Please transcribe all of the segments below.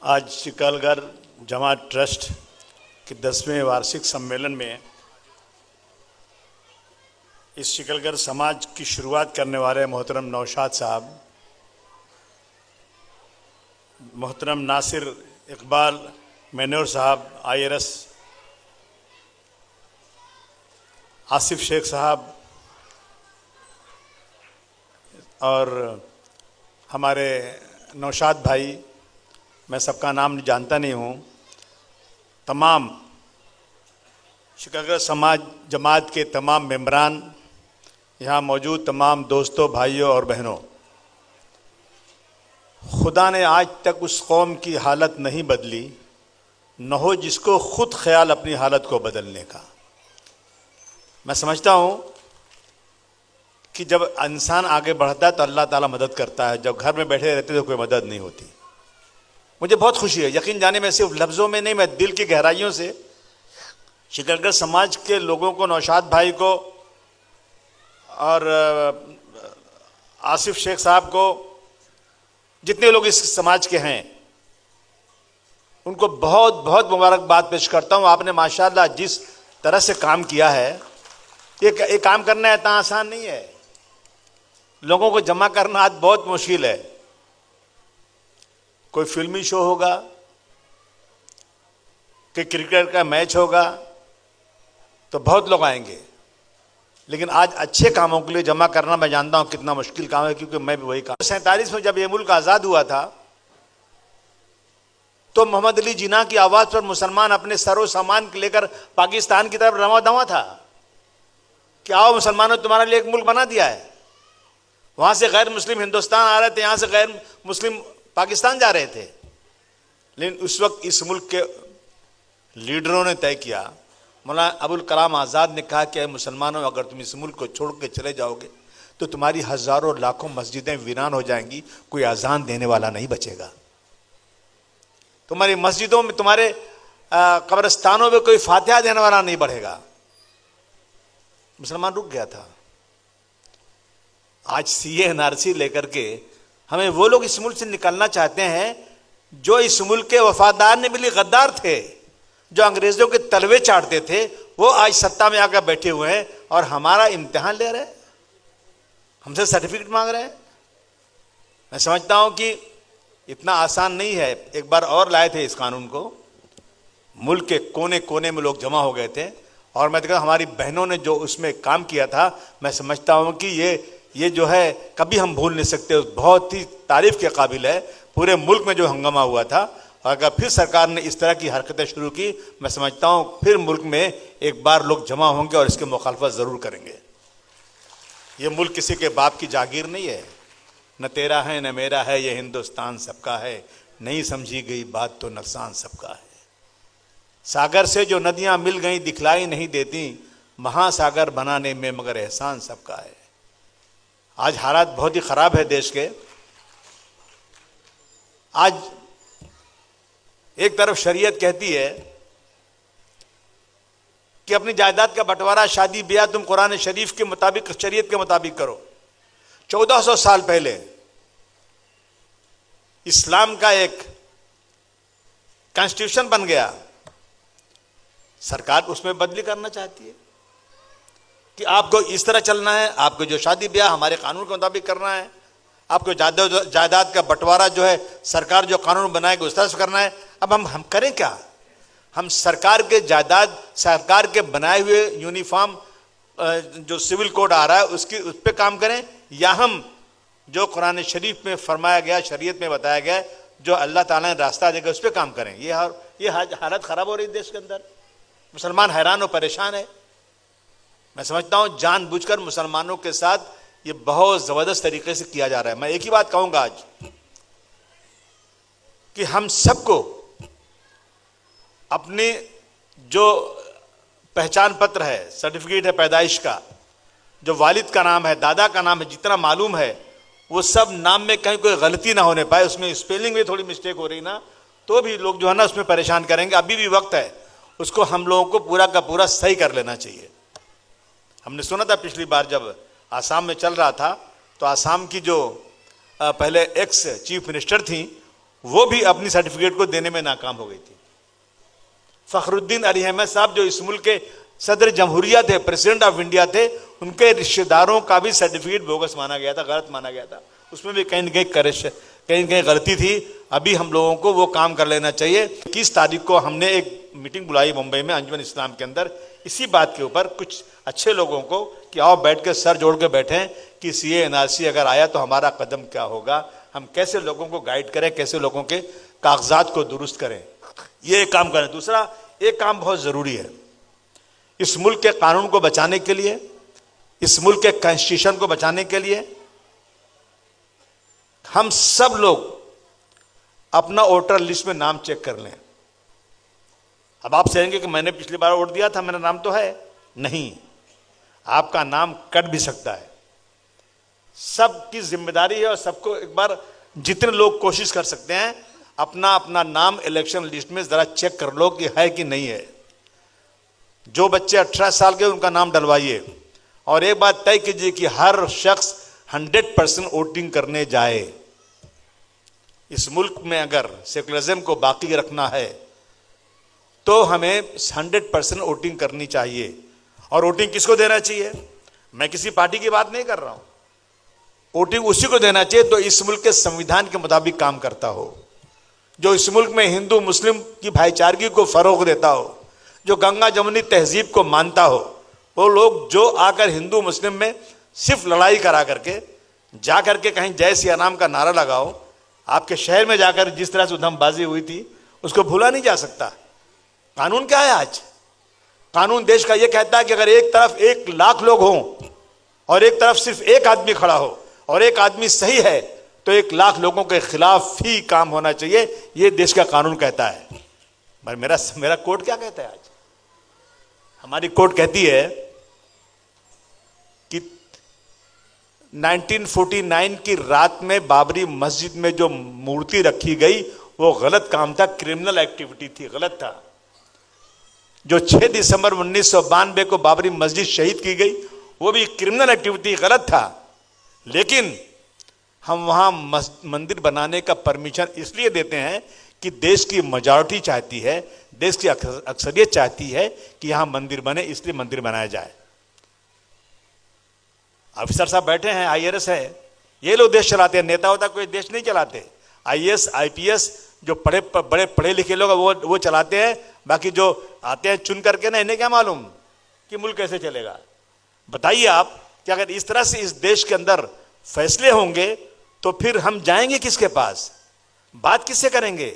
आज शिकलगढ़ जमात ट्रस्ट के 10वें वार्षिक सम्मेलन में इस शिकलगढ़ समाज की शुरुआत करने वाले मोहतरम नौशाद साहब, मोहतरम नासिर इकबाल मैनूर साहब IRS, आसिफ शेख साहब और हमारे नौशाद भाई, मैं सबका नाम जानता नहीं हूँ, तमाम शिकलगढ़ समाज जमात के तमाम मेंबरान, यहाँ मौजूद तमाम दोस्तों, भाइयों और बहनों, खुदा ने आज तक उस कौम की हालत नहीं बदली, न हो जिसको खुद ख्याल अपनी हालत को बदलने का। मैं समझता हूँ कि जब इंसान आगे बढ़ता है तो अल्लाह ताला मदद करता है, जब घर में बैठे रहते तो कोई मदद नहीं होती। मुझे बहुत खुशी है, यकीन जाने में सिर्फ लफ्ज़ों में नहीं, मैं दिल की गहराइयों से शिकलगढ़ समाज के लोगों को, नौशाद भाई को और आसिफ शेख साहब को, जितने लोग इस समाज के हैं, उनको बहुत बहुत मुबारकबाद पेश करता हूँ। आपने माशाल्लाह जिस तरह से काम किया है, ये काम करना इतना आसान नहीं है। लोगों को जमा करना आज बहुत मुश्किल है। कोई फिल्मी शो होगा, कि क्रिकेट का मैच होगा तो बहुत लोग आएंगे, लेकिन आज अच्छे कामों के लिए जमा करना मैं जानता हूं कितना मुश्किल काम है, क्योंकि मैं भी वही काम। 47 में जब ये मुल्क आज़ाद हुआ था तो मोहम्मद अली जिन्ना की आवाज़ पर मुसलमान अपने सरो सामान लेकर पाकिस्तान की तरफ रवा दवा था कि आओ मुसलमानों, तुम्हारे लिए एक मुल्क बना दिया है। वहां से गैर मुस्लिम हिंदुस्तान आ रहे थे, यहां से गैर मुस्लिम पाकिस्तान जा रहे थे। लेकिन उस वक्त इस मुल्क के लीडरों ने तय किया, मौलाना अबुल कलाम आज़ाद ने कहा कि मुसलमानों, अगर तुम इस मुल्क को छोड़ के चले जाओगे तो तुम्हारी हज़ारों लाखों मस्जिदें वीरान हो जाएंगी, कोई अजान देने वाला नहीं बचेगा, तुम्हारी मस्जिदों में, तुम्हारे कब्रिस्तानों में कोई फातिहा देने वाला नहीं बढ़ेगा। मुसलमान रुक गया था। आज CA NRC लेकर के हमें वो लोग इस मुल्क से निकलना चाहते हैं जो इस मुल्क के वफादार ने मिली गद्दार थे, जो अंग्रेजों के तलवे चाटते थे, वो आज सत्ता में आकर बैठे हुए हैं और हमारा इम्तिहान ले रहे हैं, हमसे सर्टिफिकेट मांग रहे हैं। मैं समझता हूं कि इतना आसान नहीं है। एक बार और लाए थे इस कानून को, मुल्क के कोने कोने में लोग जमा हो गए थे और मैं कहता हूं हमारी बहनों ने जो उसमें काम किया था, मैं समझता हूं कि ये जो है कभी हम भूल नहीं सकते, बहुत ही तारीफ के काबिल है। पूरे मुल्क में जो हंगामा हुआ था, अगर फिर सरकार ने इस तरह की हरकतें शुरू की, मैं समझता हूं फिर मुल्क में एक बार लोग जमा होंगे और इसके मुखालफत ज़रूर करेंगे। ये मुल्क किसी के बाप की जागीर नहीं है, न तेरा है न मेरा है, ये हिंदुस्तान सबका है, नहीं समझी गई बात तो नुकसान सबका है। सागर से जो नदियां मिल गई दिखलाई नहीं देती, महासागर बनाने में मगर एहसान सबका है। आज हालात बहुत ही खराब है देश के। आज एक तरफ शरीयत कहती है कि अपनी जायदाद का बंटवारा, शादी ब्याह तुम कुरान शरीफ के मुताबिक, शरीयत के मुताबिक करो। 1400 साल पहले इस्लाम का एक कॉन्स्टिट्यूशन बन गया, सरकार उसमें बदली करना चाहती है कि आपको इस तरह चलना है, आपको जो शादी ब्याह हमारे कानून के मुताबिक करना है, आपको जायदाद का बंटवारा जो है सरकार जो कानून बनाएगी उस तरह से करना है। अब हम करें क्या? हम सरकार के जायदाद, सरकार के बनाए हुए यूनिफॉर्म जो सिविल कोड आ रहा है उस पर काम करें, या हम जो कुरान शरीफ में फरमाया गया, शरीयत में बताया गया, जो अल्लाह ताला ने रास्ता देगा उस पर काम करें। ये हालत खराब हो रही है देश के अंदर। मुसलमान हैरान और परेशान है। मैं समझता हूं जानबूझकर मुसलमानों के साथ ये बहुत जबरदस्त तरीके से किया जा रहा है। मैं एक ही बात कहूंगा आज कि हम सबको अपने जो पहचान पत्र है, सर्टिफिकेट है पैदाइश का, जो वालिद का नाम है, दादा का नाम है, जितना मालूम है, वो सब नाम में कहीं कोई गलती ना होने पाए, उसमें स्पेलिंग में थोड़ी मिस्टेक हो रही ना, तो भी लोग जो है ना उसमें परेशान करेंगे। अभी भी वक्त है, उसको हम लोगों को पूरा का पूरा सही कर लेना चाहिए। हमने सुना था पिछली बार जब आसाम में चल रहा था, तो आसाम की जो पहले एक्स चीफ मिनिस्टर थी, वो भी अपनी सर्टिफिकेट को देने में नाकाम हो गई थी। फखरुद्दीन अली अहमद साहब जो इस मुल्क के सदर जमहूरिया थे, प्रेसिडेंट ऑफ इंडिया थे, उनके रिश्तेदारों का भी सर्टिफिकेट बोगस माना गया था, गलत माना गया था। उसमें भी कहीं न कहीं गलती थी। अभी हम लोगों को वो काम कर लेना चाहिए। 21 तारीख को हमने एक मीटिंग बुलाई मुंबई में अंजुमन इस्लाम के अंदर, इसी बात के ऊपर कुछ अच्छे लोगों को कि आओ बैठ के सर जोड़ के बैठें कि सीए एनआरसी अगर आया तो हमारा कदम क्या होगा, हम कैसे लोगों को गाइड करें, कैसे लोगों के कागजात को दुरुस्त करें, ये एक काम करें। दूसरा एक काम बहुत ज़रूरी है, इस मुल्क के कानून को बचाने के लिए, इस मुल्क के कॉन्स्टिट्यूशन को बचाने के लिए हम सब लोग अपना वोटर लिस्ट में नाम चेक कर लें। अब आप कहेंगे कि मैंने पिछली बार वोट दिया था, मेरा नाम तो है नहीं, आपका नाम कट भी सकता है। सबकी जिम्मेदारी है और सबको एक बार जितने लोग कोशिश कर सकते हैं अपना अपना नाम इलेक्शन लिस्ट में जरा चेक कर लो कि है कि नहीं है। जो बच्चे 18 साल के उनका नाम डलवाइए और एक बात तय कीजिए कि हर शख्स 100% वोटिंग करने जाए। इस मुल्क में अगर सेकुलरिज्म को बाकी रखना है तो हमें 100% वोटिंग करनी चाहिए। और वोटिंग किसको देना चाहिए? मैं किसी पार्टी की बात नहीं कर रहा हूं, वोटिंग उसी को देना चाहिए तो इस मुल्क के संविधान के मुताबिक काम करता हो, जो इस मुल्क में हिंदू मुस्लिम की भाईचारगी को फरोग देता हो, जो गंगा जमुनी तहजीब को मानता हो। वो लोग जो आकर हिंदू मुस्लिम में सिर्फ लड़ाई करा करके जा करके कहीं जय सिया राम का नारा लगाओ, आपके शहर में जाकर जिस तरह से उधमबाजी हुई थी उसको भूला नहीं जा सकता। कानून क्या है आज? कानून देश का ये कहता है कि अगर एक तरफ 1 लाख लोग हों और एक तरफ सिर्फ एक आदमी खड़ा हो और एक आदमी सही है तो 1 लाख लोगों के खिलाफ ही काम होना चाहिए, ये देश का कानून कहता है। पर मेरा कोर्ट क्या कहता है? आज हमारी कोर्ट कहती है कि 1949 की रात में बाबरी मस्जिद में जो मूर्ति रखी गई वो गलत काम था, क्रिमिनल एक्टिविटी थी, गलत था। जो 6 दिसंबर 1992 को बाबरी मस्जिद शहीद की गई वो भी क्रिमिनल एक्टिविटी, गलत था। लेकिन हम वहां मंदिर बनाने का परमिशन इसलिए देते हैं कि देश की मेजॉरिटी चाहती है, देश की अक्सरियत चाहती है कि यहां मंदिर बने, इसलिए मंदिर बनाया जाए। अफसर साहब बैठे हैं, आईएएस है, ये लोग देश चलाते हैं, नेता होता कोई देश नहीं चलाते। आईएएस आईपीएस जो बड़े पढ़े लिखे लोग वो चलाते हैं, बाकी जो आते हैं चुन करके ना, इन्हें क्या मालूम कि मुल्क कैसे चलेगा। बताइए आप कि अगर इस तरह से इस देश के अंदर फैसले होंगे तो फिर हम जाएंगे किसके पास, बात किससे करेंगे,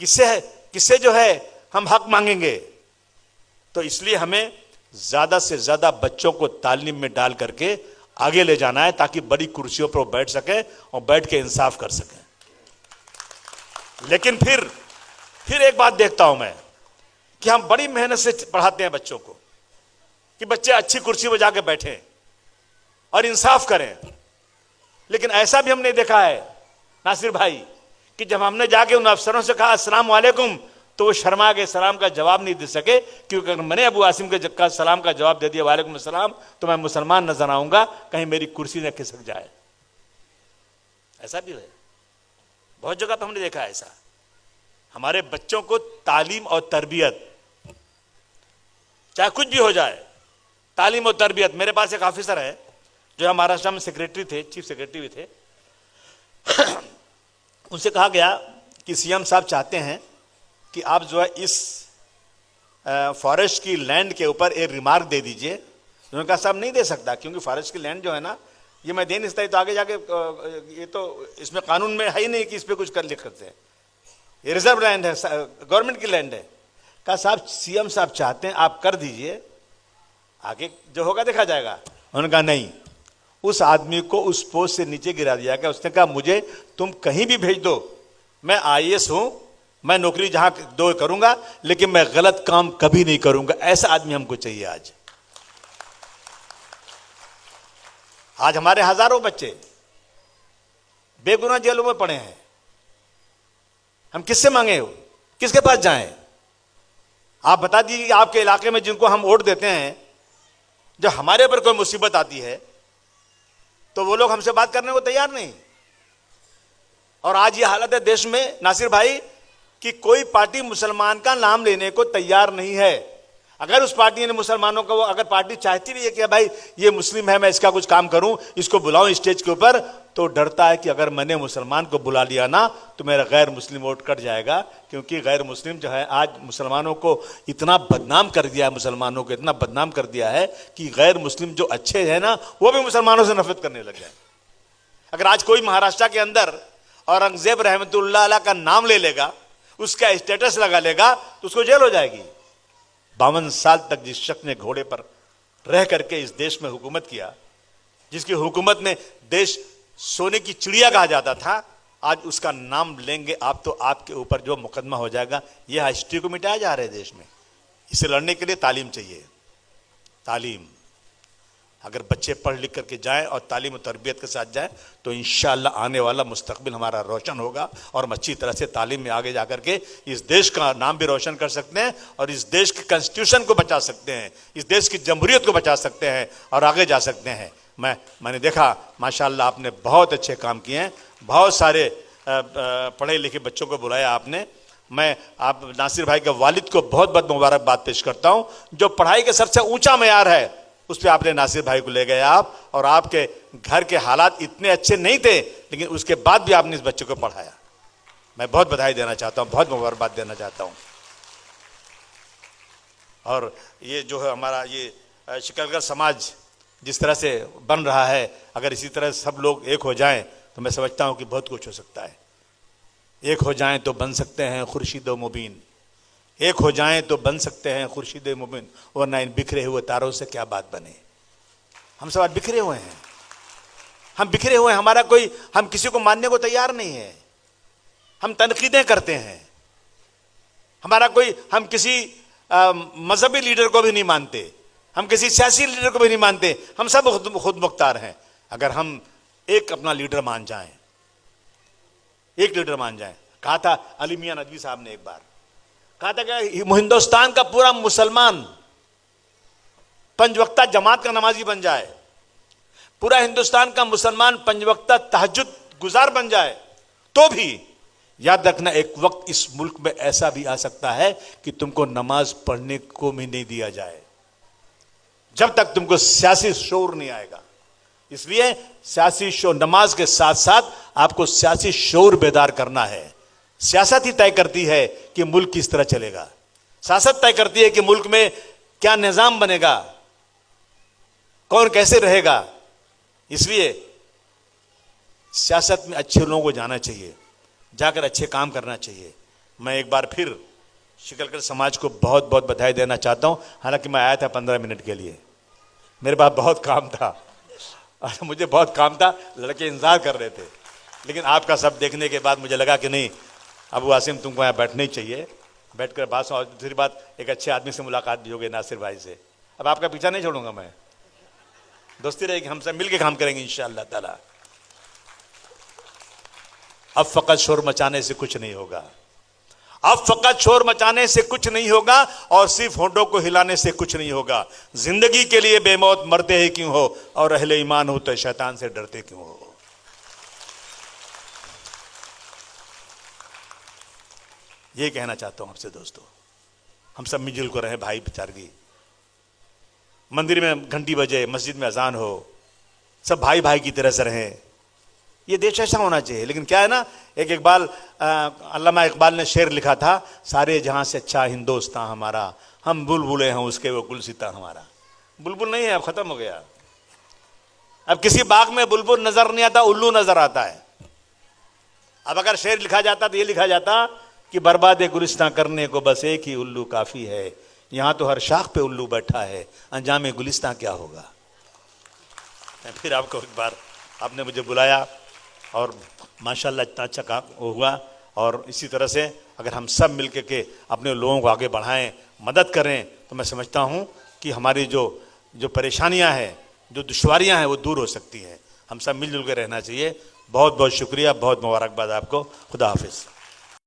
किससे जो है हम हक मांगेंगे। तो इसलिए हमें ज्यादा से ज्यादा बच्चों को तालीम में डाल करके आगे ले जाना है ताकि बड़ी कुर्सियों पर बैठ सके और बैठ के इंसाफ कर सके। लेकिन फिर एक बात देखता हूं मैं कि हम बड़ी मेहनत से पढ़ाते हैं बच्चों को कि बच्चे अच्छी कुर्सी पर जाके बैठें और इंसाफ करें। लेकिन ऐसा भी हमने देखा है नासिर भाई कि जब हमने जाके उन अफसरों से कहा अस्सलाम वालेकुम तो वो शर्मा के सलाम का जवाब नहीं दे सके, क्योंकि अगर मैंने अबू आसिम के सलाम का जवाब दे दिया वालेकुम अस्सलाम तो मैं मुसलमान नजर आऊंगा, कहीं मेरी कुर्सी न खिसक जाए। ऐसा भी है, बहुत जगह पर हमने देखा है ऐसा। हमारे बच्चों को तालीम और तरबियत, चाहे कुछ भी हो जाए, तालीम और तरबियत। मेरे पास एक ऑफिसर है जो महाराष्ट्र में सेक्रेटरी थे, चीफ सेक्रेटरी भी थे। उनसे कहा गया कि सीएम साहब चाहते हैं कि आप जो है इस फॉरेस्ट की लैंड के ऊपर एक रिमार्क दे दीजिए। उन्होंने कहा साहब नहीं दे सकता, क्योंकि फॉरेस्ट की लैंड जो है ना ये मैं दे नहीं सकता, तो आगे जाके ये तो इसमें कानून में है ही नहीं कि इस पर कुछ कर लिख सकते हैं, ये रिजर्व लैंड है, गवर्नमेंट की लैंड है। कहा साहब सीएम साहब चाहते हैं आप कर दीजिए, आगे जो होगा देखा जाएगा। उन्होंने कहा नहीं, उस आदमी को उस पोस्ट से नीचे गिरा दिया गया। उसने कहा मुझे तुम कहीं भी भेज दो, मैं आईएएस हूं, मैं नौकरी जहां दो करूंगा, लेकिन मैं गलत काम कभी नहीं करूंगा। ऐसा आदमी हमको चाहिए। आज हमारे हजारों बच्चे बेगुनाह जेलों में पड़े हैं, हम किससे मांगे हो, किसके पास जाएं? आप बता दीजिए आपके इलाके में जिनको हम वोट देते हैं, जब हमारे ऊपर कोई मुसीबत आती है तो वो लोग हमसे बात करने को तैयार नहीं। और आज ये हालत है देश में नासिर भाई कि कोई पार्टी मुसलमान का नाम लेने को तैयार नहीं है। अगर उस पार्टी ने मुसलमानों को, अगर पार्टी चाहती भी है कि भाई ये मुस्लिम है, मैं इसका कुछ काम करूं, इसको बुलाऊं स्टेज के ऊपर, तो डरता है कि अगर मैंने मुसलमान को बुला लिया ना तो मेरा गैर मुस्लिम वोट कट जाएगा, क्योंकि गैर मुस्लिम जो है आज मुसलमानों को इतना बदनाम कर दिया है, मुसलमानों को इतना बदनाम कर दिया है कि गैर मुस्लिम जो अच्छे हैं ना वो भी मुसलमानों से नफरत करने लग जाए। अगर आज कोई महाराष्ट्र के अंदर औरंगजेब रहमतुल्लाह अलैह का नाम ले लेगा, उसका स्टेटस लगा लेगा, तो उसको जेल हो जाएगी। 52 साल तक जिस शख्स ने घोड़े पर रह करके इस देश में हुकूमत किया, जिसकी हुकूमत में देश सोने की चिड़िया कहा जाता था, आज उसका नाम लेंगे आप तो आपके ऊपर जो मुकदमा हो जाएगा। यह हिस्ट्री को मिटाया जा रहा है देश में। इसे लड़ने के लिए तालीम चाहिए। तालीम, अगर बच्चे पढ़ लिख करके जाएं और तालीम और तरबियत के साथ जाएं तो इंशाअल्लाह आने वाला मुस्तकबिल हमारा रोशन होगा और हम अच्छी तरह से तालीम में आगे जाकर के इस देश का नाम भी रोशन कर सकते हैं और इस देश के कॉन्स्टिट्यूशन को बचा सकते हैं, इस देश की जमहूरियत को बचा सकते हैं और आगे जा सकते हैं। मैंने देखा माशाअल्लाह आपने बहुत अच्छे काम किए हैं, बहुत सारे पढ़े लिखे बच्चों को बुलाया आपने। मैं आप नासिर भाई के वालिद को बहुत बहुत मुबारकबाद पेश करता हूं, जो पढ़ाई के सबसे ऊंचा मेयार है उस पर आपने नासिर भाई को ले गए आप, और आपके घर के हालात इतने अच्छे नहीं थे लेकिन उसके बाद भी आपने इस बच्चे को पढ़ाया। मैं बहुत बधाई देना चाहता हूं, बहुत मुबारकबाद देना चाहता हूं। और ये जो है हमारा ये शिकलगर समाज जिस तरह से बन रहा है, अगर इसी तरह सब लोग एक हो जाएं तो मैं समझता हूं कि बहुत कुछ हो सकता है। एक हो जाएं तो बन सकते हैं खुर्शीद व मुबीन, एक हो जाएं तो बन सकते हैं खुर्शीद व मुबीन, वरना इन बिखरे हुए तारों से क्या बात बने। हम सब आज बिखरे हुए हैं, हम बिखरे हुए हैं, हमारा कोई, हम किसी को मानने को तैयार नहीं है, हम तनकीदें करते हैं, हमारा कोई, हम किसी मजहबी लीडर को भी नहीं मानते, हम किसी सियासी लीडर को भी नहीं मानते, हम सब खुद मुख्तार हैं। अगर हम एक अपना लीडर मान जाएं, एक लीडर मान जाएं, कहा था अली मियां नदवी साहब ने एक बार कहा था कि हिंदुस्तान का पूरा मुसलमान पंजवक्ता जमात का नमाजी बन जाए, पूरा हिंदुस्तान का मुसलमान पंजवक्ता तहज्जुद गुजार बन जाए, तो भी याद रखना एक वक्त इस मुल्क में ऐसा भी आ सकता है कि तुमको नमाज पढ़ने को भी नहीं दिया जाए, जब तक तुमको सियासी शोर नहीं आएगा। इसलिए सियासी शोर, नमाज के साथ साथ आपको सियासी शोर बेदार करना है। सियासत ही तय करती है कि मुल्क किस तरह चलेगा, सियासत तय करती है कि मुल्क में क्या निजाम बनेगा, कौन कैसे रहेगा। इसलिए सियासत में अच्छे लोगों को जाना चाहिए, जाकर अच्छे काम करना चाहिए। मैं एक बार फिर शिकलगर समाज को बहुत बहुत बधाई देना चाहता हूं। हालांकि मैं आया था 15 मिनट के लिए, मेरे पास बहुत काम था, मुझे बहुत काम था, लड़के इंतजार कर रहे थे, लेकिन आपका सब देखने के बाद मुझे लगा कि नहीं अबू आसिम तुमको यहाँ बैठना ही चाहिए, बैठकर बात सुनो। और दूसरी बात, एक अच्छे आदमी से मुलाकात भी हो गई, नासिर भाई से। अब आपका पीछा नहीं छोड़ूंगा मैं, दोस्ती रहेगी, हम सब मिलकर काम करेंगे इंशाअल्लाह ताला। अब फकत शोर मचाने से कुछ नहीं होगा, अब फकत शोर मचाने से कुछ नहीं होगा और सिर्फ होंठों को हिलाने से कुछ नहीं होगा। जिंदगी के लिए बेमौत मरते ही क्यों हो और अहले ईमान हो तो शैतान से डरते क्यों हो। ये कहना चाहता हूं आपसे दोस्तों, हम सब मिलजुल कर रहे, भाई बेचारगी, मंदिर में घंटी बजे, मस्जिद में अजान हो, सब भाई भाई की तरह से रहें। ये देश ऐसा होना चाहिए। लेकिन क्या है ना, एक इकबाल, अल्लामा इकबाल ने शेर लिखा था, सारे जहां से अच्छा हिंदुस्तान हमारा, हम बुलबुले हैं उसके वो गुलसिता हमारा। बुलबुल नहीं है, अब खत्म हो गया। अब किसी बाग में बुलबुल नजर नहीं आता, उल्लू नजर आता है। अब अगर शेर लिखा जाता तो ये लिखा जाता कि बर्बाद गुलिस्तां करने को बस एक ही उल्लू काफी है, यहां तो हर शाख पे उल्लू बैठा है, अंजाम गुलिस्तां क्या होगा। फिर आपको एक बार आपने मुझे बुलाया और माशाल्लाह इतना अच्छा काम हुआ। और इसी तरह से अगर हम सब मिलकर के अपने लोगों को आगे बढ़ाएं, मदद करें, तो मैं समझता हूं कि हमारी जो परेशानियां हैं, जो दुश्वारियां हैं, वो दूर हो सकती हैं। हम सब मिलजुल के रहना चाहिए। बहुत बहुत शुक्रिया, बहुत मुबारकबाद आपको। खुदा हाफिज़।